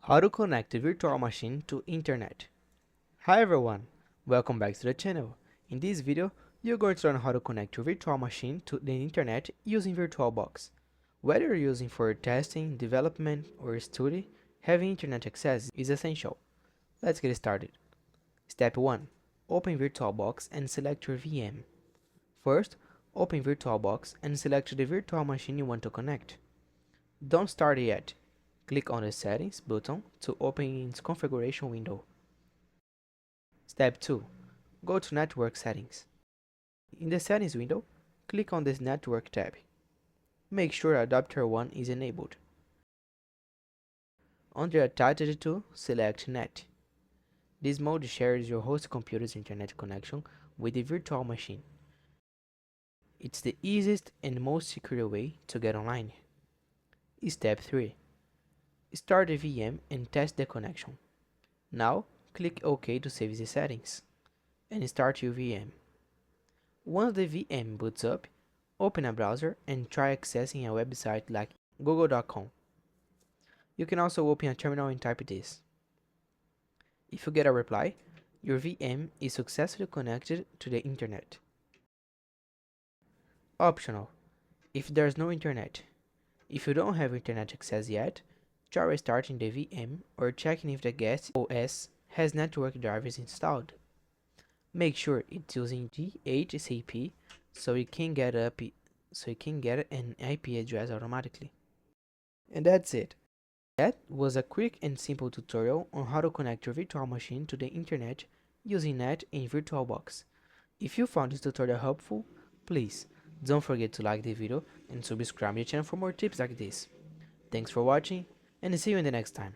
How to connect a virtual machine to internet. Hi everyone, welcome back to the channel. In this video, you're going to learn how to connect your virtual machine to the internet using VirtualBox. Whether you're using for testing, development, or study, having internet access is essential. Let's get started. Step 1. Open VirtualBox and select your VM. First, open VirtualBox and select the virtual machine you want to connect. Don't start yet. Click on the Settings button to open its configuration window. Step 2. Go to Network Settings. In the Settings window, click on this Network tab. Make sure Adapter 1 is enabled. Under Attached to, select Net. This mode shares your host computer's internet connection with the virtual machine. It's the easiest and most secure way to get online. Step 3. Start the VM and test the connection. Now, click OK to save the settings and start your VM. Once the VM boots up, open a browser and try accessing a website like google.com. You can also open a terminal and type this. If you get a reply, your VM is successfully connected to the internet. Optional: if there's no internet. If you don't have internet access yet, try restarting the VM or checking if the guest OS has network drivers installed. Make sure it's using DHCP so you can get an IP address automatically. And that's it. That was a quick and simple tutorial on how to connect your virtual machine to the internet using NET in VirtualBox. If you found this tutorial helpful, please don't forget to like the video and subscribe to the channel for more tips like this. Thanks for watching, and see you in the next time.